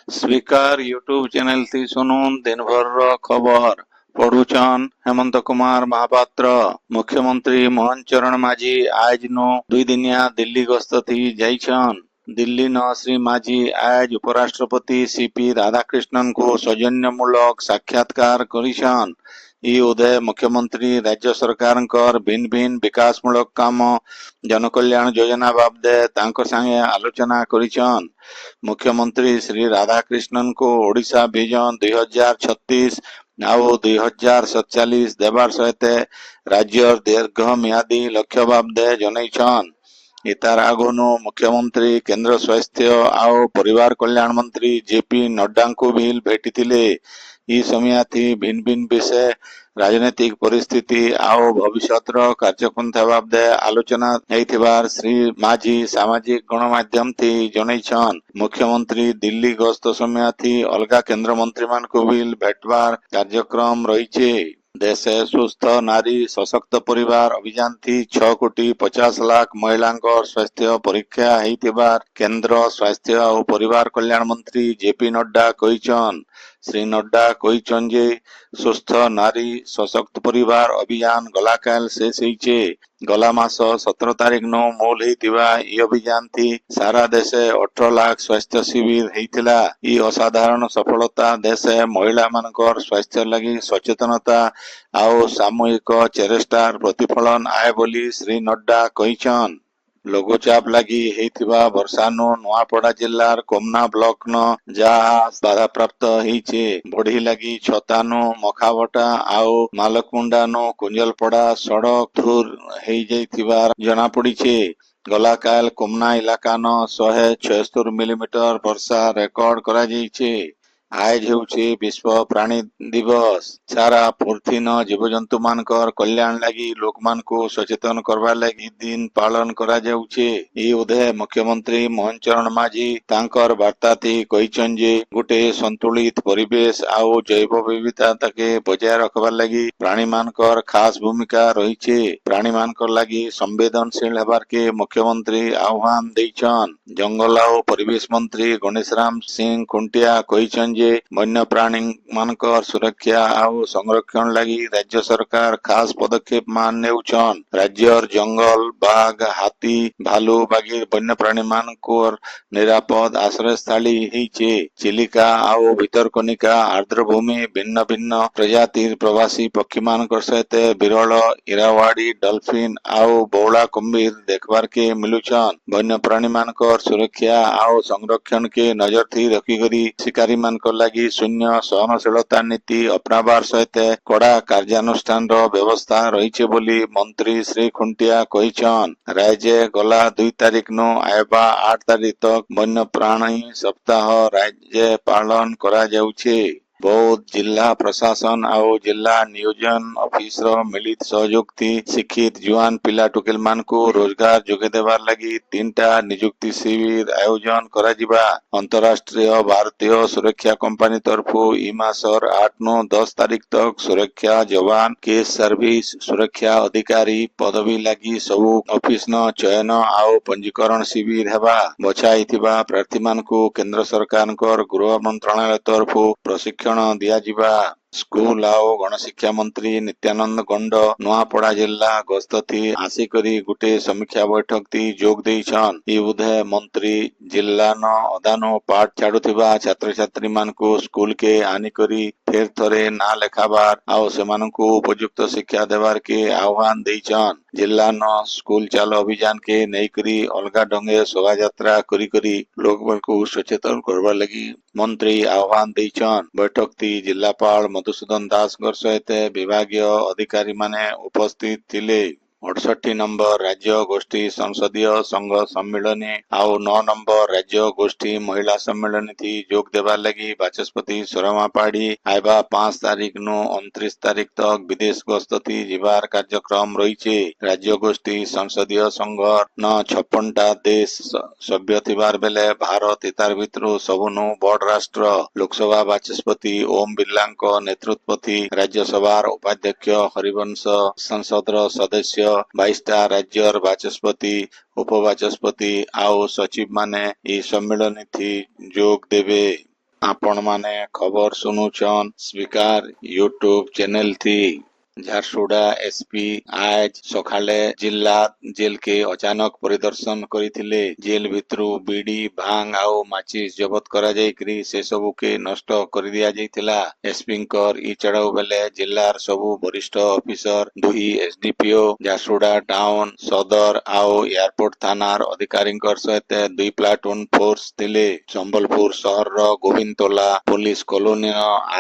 Speaker YouTube channel थी सुनुन दिन भर रो खबर पढ़ुचन हेमंत कुमार महापात्र। मुख्यमंत्री मोहन चरण माझी आज नो 2 दिनिया दिल्ली गस्त थी जाइछन। दिल्ली न श्री माझी आज उपराष्ट्रपति सीपी राधाकृष्णन को सौजन्यमूलक साक्षात्कार करिछन। ई उदय मुख्यमंत्री राज्य सरकार भिन्न भिन्न विकासमूलक काम जनकल्याण योजना बाबदे तांको संगे आलोचना करिछन। मुख्यमंत्री श्री राधाकृष्णन को ओडिशा विजन 2036 ଆଉ 2047 ଦେବାର ସହିତ ରାଜ୍ୟର ଦୀର୍ଘମିଆଦୀ ଲକ୍ଷ୍ୟ ବାବଦେ ଜଣାଇଛନ୍। ଇତାର ଆଗନୁ ମୁଖ୍ୟମନ୍ତ୍ରୀ କେନ୍ଦ୍ର ସ୍ୱାସ୍ଥ୍ୟ ଆଉ ପରିବାର କଲ୍ୟାଣ ମନ୍ତ୍ରୀ ଜେପି ନଡ୍ଡାଙ୍କୁ ବି ଭେଟିଥିଲେ। ಈ ಸಮಯથી ಭಿನ್ನ ಭಿನ್ನ ವಿಷಯ ରାଜନୈତିକ ପରିସ୍ଥିତି ଆଉ ଭବିଷ୍ୟତର କାର୍ଯ୍ୟପନ୍ଥା ବାବଦେ ଆଲୋଚନା ହେଇଥିବାର ଶ୍ରୀ ମାଝୀ ସାମାଜିକ ଗଣମାଧ୍ୟମ ଥି ଜଣାଇଛନ୍। ମୁଖ୍ୟମନ୍ତ୍ରୀ ଦିଲ୍ଲୀ ଗସ୍ତ ସମୟଥି ଅଲଗା କେନ୍ଦ୍ରମନ୍ତ୍ରୀମାନଙ୍କୁ ବି ଭେଟବାର କାର୍ଯ୍ୟକ୍ରମ ରହିଛି। ଦେଶ ସୁସ୍ଥ ନାରୀ ସଶକ୍ତ ପରିବାର ଅଭିଯାନ ଥି 6,50,00,000 ମହିଳାଙ୍କ ସ୍ୱାସ୍ଥ୍ୟ ପରୀକ୍ଷା ହେଇଥିବାର କେନ୍ଦ୍ର ସ୍ୱାସ୍ଥ୍ୟ ଆଉ ପରିବାର କଲ୍ୟାଣ ମନ୍ତ୍ରୀ ଜେପି ନଡ୍ଡା କହିଛନ୍। ଶ୍ରୀ ନଡ୍ଡା କହିଛନ୍ ଯେ ସୁସ୍ଥ ନାରୀ ସଶକ୍ତ ପରିବାର ଅଭିଯାନ ଗଲାକାଲ ଶେଷ ହେଇଛେ। ଗଲା ମାସ 17 ତାରିଖ ନୁ ମୂଳ ହେଇଥିବା ଇ ଅଭିଯାନ ଥି ସାରା ଦେଶେ 18 ଲାଖ ସ୍ୱାସ୍ଥ୍ୟ ଶିବିର ହେଇଥିଲା। ଇ ଅସାଧାରଣ ସଫଳତା ଦେଶେ ମହିଳା ମାନଙ୍କର ସ୍ୱାସ୍ଥ୍ୟ ଲାଗି ସଚେତନତା ଆଉ ସାମୂହିକ ଚେଷ୍ଟାର ପ୍ରତିଫଳନ ଆଏ ବୋଲି ଶ୍ରୀ ନଡ୍ଡା କହିଛନ୍। ଲଘୁଚାପ ଲାଗି ହେଇଥିବା ବର୍ଷାନୁ ନୂଆପଡା ଜିଲ୍ଲାର କୋମନା ବ୍ଲକ ନ ଯାହା ବାଧାପ୍ରାପ୍ତ ହେଇଛେ। ବଢି ଲାଗି ଛତାନୁ ମଖାବଟା ଆଉ ମାଲକମୁଣ୍ଡା ନୁ କୁଞ୍ଜଲପଡା ସଡକ ଧୂର ହେଇଯାଇଥିବାର ଜଣାପଡିଛେ। ଗଲାକାଲ କୋମନା ଇଲାକା ନ 176 ମିଲିମିଟର ବର୍ଷା ରେକର୍ଡ କରାଯାଇଛେ। ଆଜ ହେଉଛି ବିଶ୍ୱ ପ୍ରାଣୀ ଦିବସ। ସାରା ପୃଥିନ ଜୀବଜନ୍ତୁ ମାନଙ୍କର କଲ୍ୟାଣ ଲାଗି ଲୋକମାନଙ୍କୁ ସଚେତନ କରବା ଲାଗି ଦିନ ପାଳନ କରାଯାଉଛେ। ଇ ଉଦୟ ମୁଖ୍ୟମନ୍ତ୍ରୀ ମୋହନ ଚରଣ ମାଝୀ ତାଙ୍କର ବାର୍ତ୍ତାଥି କହିଛନ୍ ଯେ ଗୋଟେ ସନ୍ତୁଳିତ ପରିବେଶ ଆଉ ଜୈବ ବିବିଧତାକେ ବଜାୟ ରଖବାର ଲାଗି ପ୍ରାଣୀ ମାନଙ୍କର ଖାସ ଭୂମିକା ରହିଛେ। ପ୍ରାଣୀ ମାନଙ୍କର ଲାଗି ସମ୍ବେଦନଶୀଳ ହେବାରକେ ମୁଖ୍ୟମନ୍ତ୍ରୀ ଆହ୍ୱାନ ଦେଇଛନ୍। ଜଙ୍ଗଲ ଆଉ ପରିବେଶ ମନ୍ତ୍ରୀ ଗଣେଶ ରାମ ସିଂ ଖୁଣ୍ଟିଆ କହିଛନ୍ ଯେ ବନ୍ୟ ପ୍ରାଣୀ ମାନଙ୍କର ସୁରକ୍ଷା ଆଉ ସଂରକ୍ଷଣ ଲାଗି ରାଜ୍ୟ ସରକାର ଖାସ ପଦକ୍ଷେପ ମାନ ନେଉଛନ୍। ରାଜ୍ୟର ଜଙ୍ଗଲ ବାଘ ହାତୀ ଭାଲୁ ବାଗି ବନ୍ୟ ପ୍ରାଣୀ ମାନଙ୍କର ନିରାପଦ ଆଶ୍ରୟସ୍ଥଳୀ ହେଇଛେ। ଚିଲିକା ଆଉ ଭିତରକନିକା ଆର୍ଦ୍ରଭୂମି ଭିନ୍ନ ଭିନ୍ନ ପ୍ରଜାତିର ପ୍ରବାସୀ ପକ୍ଷୀ ମାନଙ୍କର ସହିତ ବିରଳ ଇରାୱାଡି ଡଲଫିନ ଆଉ ବଉଳା କୁମ୍ଭୀର ଦେଖବାରକେ ମିଲୁଛନ୍। ବନ୍ୟ ପ୍ରାଣୀ ମାନଙ୍କର ସୁରକ୍ଷା ଆଉ ସଂରକ୍ଷଣ କେ ନଜର ଥି ରଖିକରି ଶିକାରୀ ମାନଙ୍କର ଲାଗି ଶୂନ୍ୟ ସହନଶୀଳତା ନୀତି ଅପନାବାର ସହିତ କଡା କାର୍ଯ୍ୟାନୁଷ୍ଠାନର ବ୍ୟବସ୍ଥା ରହିଛି ବୋଲି ମନ୍ତ୍ରୀ ଶ୍ରୀ ଖୁଣ୍ଟିଆ କହିଛନ୍। ରାଜ୍ୟ ଗଲା 2 ତାରିଖ ନୁ ଆଇବା 8 ତାରିଖ ତକ ବନ୍ୟ ପ୍ରାଣୀ ସପ୍ତାହ ରାଜ୍ୟ ପାଳନ କରାଯାଉଛେ। ବୌଦ୍ଧ ଜିଲ୍ଲା ପ୍ରଶାସନ ଆଉ ଜିଲ୍ଲା ନିୟୋଜନ ଅଫିସର ମିଳିତ ସହଯୋଗ ଥି ଶିକ୍ଷିତ ଜୁଆନ ପିଲା ଟୁକେଲ ମାନଙ୍କୁ ରୋଜଗାର ଯୋଗାଇ ଦେବାର ଲାଗି 3ଟା ନିଯୁକ୍ତି ଶିବିର ଆୟୋଜନ କରାଯିବା। ଅନ୍ତରାଷ୍ଟ୍ରୀୟ ଭାରତୀୟ ସୁରକ୍ଷା କମ୍ପାନୀ ତରଫୁ ଇ ମାସର 8 ନୁ 10 ତାରିଖ ତକ ସୁରକ୍ଷା ଯବାନ କେସ୍ ସର୍ଭିସ ସୁରକ୍ଷା ଅଧିକାରୀ ପଦବୀ ଲାଗି ସବୁ ଅଫିସ ନ ଚୟନ ଆଉ ପଞ୍ଜୀକରଣ ଶିବିର ହେବା। ବଛା ହେଇଥିବା ପ୍ରାର୍ଥୀମାନଙ୍କୁ କେନ୍ଦ୍ର ସରକାରଙ୍କର ଗୃହ ମନ୍ତ୍ରଣାଳୟ ତରଫୁ ପ୍ରଶିକ୍ଷଣ ଦିଆଯିବା। ସ୍କୁଲ ଆଉ ଗଣଶିକ୍ଷା ମନ୍ତ୍ରୀ ନିତ୍ୟାନନ୍ଦ ଗଣ୍ଡ ନୂଆପଡା ଜିଲ୍ଲା ଗସ୍ତ ଥି ଆସିକରି ଗୋଟେ ସମୀକ୍ଷା ବୈଠକ ଥି ଯୋଗ ଦେଇଛନ୍। ଇ ଉଦୟ ମନ୍ତ୍ରୀ ଜିଲ୍ଲା ନ ଅଦାନୁ ପାଠ ଛାଡୁଥିବା ଛାତ୍ରଛାତ୍ରୀ ମାନଙ୍କୁ ସ୍କୁଲ କେ ଆନିକରି ଫେର ଥରେ ନାଁ ଲେଖାବାର ଆଉ ସେମାନଙ୍କୁ ଉପଯୁକ୍ତ ଶିକ୍ଷା ଦେବାର କେ ଆହ୍ୱାନ ଦେଇଛନ୍। ଜିଲ୍ଲା ନ ସ୍କୁଲ ଚାଲ ଅଭିଯାନ କେ ନେଇକରି ଅଲଗା ଢଙ୍ଗେ ଶୋଭାଯାତ୍ରା କରିକରି ଲୋକମାନଙ୍କୁ ସଚେତନ କରବାର ଲାଗି ମନ୍ତ୍ରୀ ଆହ୍ୱାନ ଦେଇଛନ୍। ବୈଠକ ଥି ଜିଲ୍ଲାପାଳ ମଧୁସୂଦନ ଦାସଙ୍କର ସହିତ ବିଭାଗୀୟ ଅଧିକାରୀ ମାନେ ଉପସ୍ଥିତ ଥିଲେ। 68 ନମ୍ବର ରାଜ୍ୟ ଗୋଷ୍ଠୀ ସଂସଦୀୟ ସଂଘ ସମ୍ମିଳନୀ ଆଉ 9 ନମ୍ବର ରାଜ୍ୟ ଗୋଷ୍ଠୀ ମହିଳା ସମ୍ମିଳନୀ ଥି ଯୋଗ ଦେବାର ଲାଗି ବାଚସ୍ପତି ସୁରମା ପାଢୀ ଆଇବା 5 ତାରିଖ ନୁ 29 ତାରିଖ ତକ ବିଦେଶ ଗସ୍ତ ଥି ଯିବାର କାର୍ଯ୍ୟକ୍ରମ ରହିଛେ। ରାଜ୍ୟ ଗୋଷ୍ଠୀ ସଂସଦୀୟ ସଂଘ ନ 56ଟା ଦେଶ ସଭ୍ୟ ଥିବାର ବେଲେ ଭାରତ ଇତାର ଭିତରୁ ସବୁନୁ ବଡ ରାଷ୍ଟ୍ର। ଲୋକସଭା ବାଚସ୍ପତି ଓମ ବିର୍ଲାଙ୍କ ନେତୃତ୍ୱ ଥି ରାଜ୍ୟସଭାର ଉପାଧ୍ୟକ୍ଷ ହରିବଂଶ ସଂସଦର ସଦସ୍ୟ 22ଟା ରାଜ୍ୟର ବାଚସ୍ପତି ଉପବାଚସ୍ପତି ଆଉ ସଚିବ ମାନେ ଇ ସମ୍ମିଳନୀ ଥି ଯୋଗ ଦେବେ। आपण माने खबर सुनुछन स्पीकर यूट्यूब चैनल थी। ଝାରସୁଗୁଡ଼ା ଏସପି ଆଜ ସକାଳେ ଜିଲ୍ଲା ଜେଲ କେ ଅଚାନକ ପରିଦର୍ଶନ କରିଥିଲେ। ଜେଲ ଭିତରୁ ବିଡି ଭାଙ୍ଗ ଆଉ ମାଚିସ୍ ଜବତ କରାଯାଇକରି ସେସବୁକେ ନଷ୍ଟ କରିଦିଆଯାଇଥିଲା। ଏସପିଙ୍କର ଇ ଚଢ଼ାଉ ବେଲେ ଜିଲ୍ଲାର ସବୁ ବରିଷ୍ଠ ଅଫିସର, 2 ଏସଡିପିଓ, ଝାରସୁଗୁଡ଼ା ଟାଉନ ସଦର ଆଉ ଏୟାରପୋର୍ଟ ଥାନାର ଅଧିକାରୀଙ୍କର ସହିତ 2 ପ୍ଲାଟୁନ ଫୋର୍ସ ଥିଲେ। ସମ୍ବଲପୁର ସହରର ଗୋବିନ୍ଦତୋଲା ପୋଲିସ କଲୋନୀର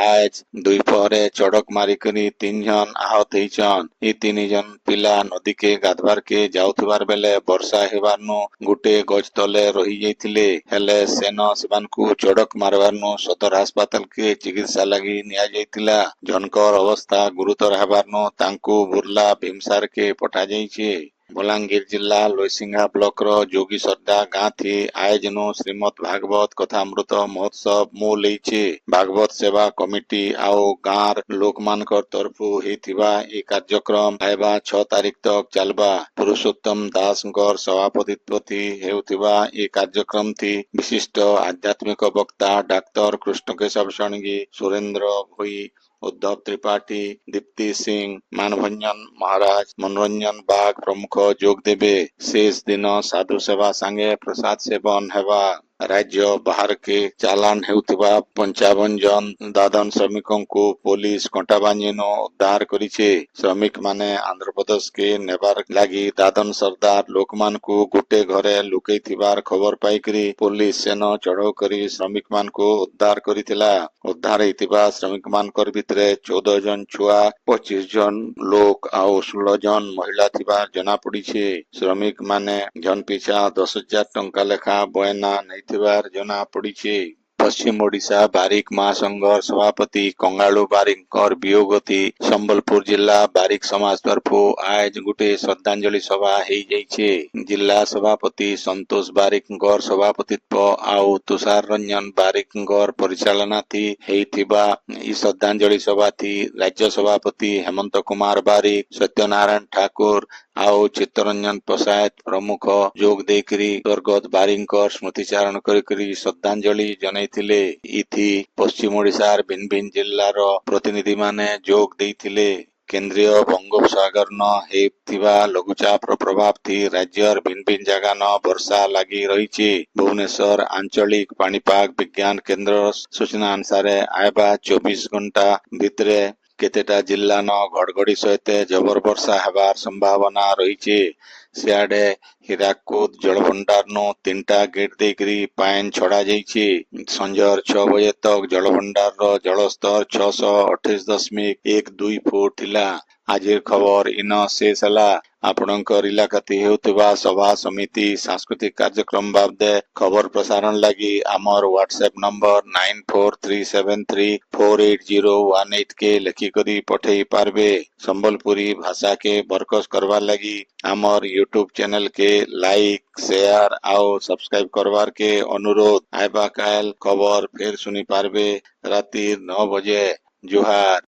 ଆଜ ଦ୍ୱିପହରେ ଚଡ଼କ ମାରିକରି 3 ଜଣ ଆହତ ହେଇଛନ୍। ଇ 3 ଜଣ ପିଲା ନଦୀକେ ଗାଧବାରକେ ଯାଉଥିବାର ବେଲେ ବର୍ଷା ହେବାରନୁ ଗୁଟେ ଗଛ ତଲେ ରହିଯାଇଥିଲେ। ହେଲେ ସେନ ସେମାନଙ୍କୁ ଚଡ଼କ ମାରବାରନୁ ସଦର ହାସପାତାଲକେ ଚିକିତ୍ସା ଲାଗି ନିଆଯାଇଥିଲା। ଜଣଙ୍କର ଅବସ୍ଥା ଗୁରୁତର ହେବାରନୁ ତାଙ୍କୁ ବୁର୍ଲା ଭୀମସାରକେ ପଠାଯାଇଛି। ବଲାଙ୍ଗୀର ଜିଲ୍ଲା ଲଇସିଂହା ବ୍ଲକର ଯୋଗୀ ସର୍ଦା ଗାଁ ଥି ଆୟୋଜନ ଶ୍ରୀମଦ୍ ଭାଗବତ କଥାମୃତ ମହୋତ୍ସବ ମୁଁ ଲେଇଛି। ଭାଗବତ ସେବା କମିଟି ଆଉ ଗାଁର ଲୋକମାନଙ୍କର ତରଫରୁ ହେଇଥିବା ଏ କାର୍ଯ୍ୟକ୍ରମ ଆଇବା 6 ତାରିଖ ତକ ଚାଲବା। ପୁରୁଷୋତ୍ତମ ଦାସଙ୍କର ସଭାପତିତ୍ୱ ହେଉଥିବା ଏ କାର୍ଯ୍ୟକ୍ରମ ଥି ବିଶିଷ୍ଟ ଆଧ୍ୟାତ୍ମିକ ବକ୍ତା ଡାକ୍ତର କୃଷ୍ଣକେଶବ ଷଡ଼ଙ୍ଗୀ, ସୁରେନ୍ଦ୍ର ଭୋଇ, उद्धव त्रिपाठी, दीप्ति सिंह, मानभंजन महाराज, मनोरंजन बाग प्रमुख जोग देवे। शेष दिन साधु सेवा संगे प्रसाद सेवन हेबा। राज्य बाहर के चालान हेउथिबा 55 जन दादन श्रमिकों पुलिस कंटा बांजिनो उद्धार करिछे। श्रमिक माने आंध्र प्रदेश के नेबार लागी दादन सरदार लोक मान को गुटे घरे लुकई थिबार खबर पाइकरी पुलिस सेन चढ़ाऊ करी श्रमिक मान को उद्धार करिथिला। उद्धार हेतिबा श्रमिक मानकर भितरे 14 जन छुआ, 25 जन लोक आउ 16 जन महिला थिबार जना पड़िछे। श्रमिक माने जन पिछा 10,000 टंका लेखा बयना नैथिबार जना पड़िछे। पश्चिम ओडिशा बारिक महासंघर सभापति कंगालू बारिकଙ୍କର ବିୟୋଗତି ସମ୍ବଲପୁର ଜିଲ୍ଲା ବାରିକ ସମାଜ ତରଫୁ ଆଜ ଗୁଟେ ଶ୍ରଦ୍ଧାଞ୍ଜଳି ସଭା ହେଇଯାଇଛି। ଜିଲ୍ଲା ସଭାପତି ସନ୍ତୋଷ ବାରିକଙ୍କର ସଭାପତିତ୍ୱ ଆଉ ତୁଷାର ରଞ୍ଜନ ବାରିକଙ୍କର ପରିଚାଳନା ଥି ହେଇଥିବା ଇ ଶ୍ରଦ୍ଧାଞ୍ଜଳି ସଭା ଥି ରାଜ୍ୟ ସଭାପତି ହେମନ୍ତ କୁମାର ବାରିକ, ସତ୍ୟନାରାୟଣ ଠାକୁର ଆଉ ଚିତ୍ତରଞ୍ଜନ ପ୍ରସାଦ ପ୍ରମୁଖ ଯୋଗ ଦେଇକରି ସ୍ୱର୍ଗତ ବାରିକଙ୍କର ସ୍ମୃତିଚାରଣ କରିକରି ଶ୍ରଦ୍ଧାଞ୍ଜଳି ଜଣାଇଥିଲେ। ଇଥି ପଶ୍ଚିମ ଓଡିଶାର ଭିନ୍ନ ଭିନ୍ନ ଜିଲ୍ଲାର ପ୍ରତିନିଧି ମାନେ ଯୋଗ ଦେଇଥିଲେ। କେନ୍ଦ୍ରୀୟ ବଙ୍ଗୋପସାଗରନ ହେଉଥିବା ଲଘୁଚାପର ପ୍ରଭାବ ଥି ରାଜ୍ୟର ଭିନ୍ନ ଭିନ୍ନ ଜାଗାନ ବର୍ଷା ଲାଗି ରହିଛି। ଭୁବନେଶ୍ୱର ଆଞ୍ଚଳିକ ପାଣିପାଗ ବିଜ୍ଞାନ କେନ୍ଦ୍ରର ସୂଚନା ଅନୁସାରେ ଆଇବା 24 ଘଣ୍ଟା ଭିତରେ କେତେଟା ଜିଲ୍ଲାନ ଘଡଘଡି ସହିତ ଜବର ବର୍ଷା ହେବାର ସମ୍ଭାବନା ରହିଛି। ସିଆଡେ ହୀରାକୁଦ ଜଳଭଣ୍ଡାରନୁ 3ଟା ଗେଟ୍ ଦେଇକରି ପାଣି ଛଡା ଯାଇଛି। ସଞ୍ଜର 6 ବଜେ ତକ ଜଳଭଣ୍ଡାରର ଜଳସ୍ତର 628.12 ଫୁଟ ଥିଲା। ଆଜିର ଖବର ଇନ ଶେଷ ହେଲା। ଆପଣଙ୍କର ଇଲାକାତି ହେଉଥିବା ସଭା ସମିତି ସାଂସ୍କୃତିକ କାର୍ଯ୍ୟକ୍ରମ ବାବଦେ ଖବର ପ୍ରସାରଣ ଲାଗି ଆମର ହ୍ୱାଟ୍ସଆପ ନମ୍ବର 9437348018 କେ ଲେଖିକରି ପଠେଇ ପାରବେ। ସମ୍ବଲପୁରୀ ଭାଷା କେ ବରକସ करवार लगी आमर यूट्यूब चैनल के लाइक, शेयर आउ सब्सक्राइब करवार के अनुरोध। आइबा काल खबर फिर सुनी पारबे राति 9 बजे। जुहार।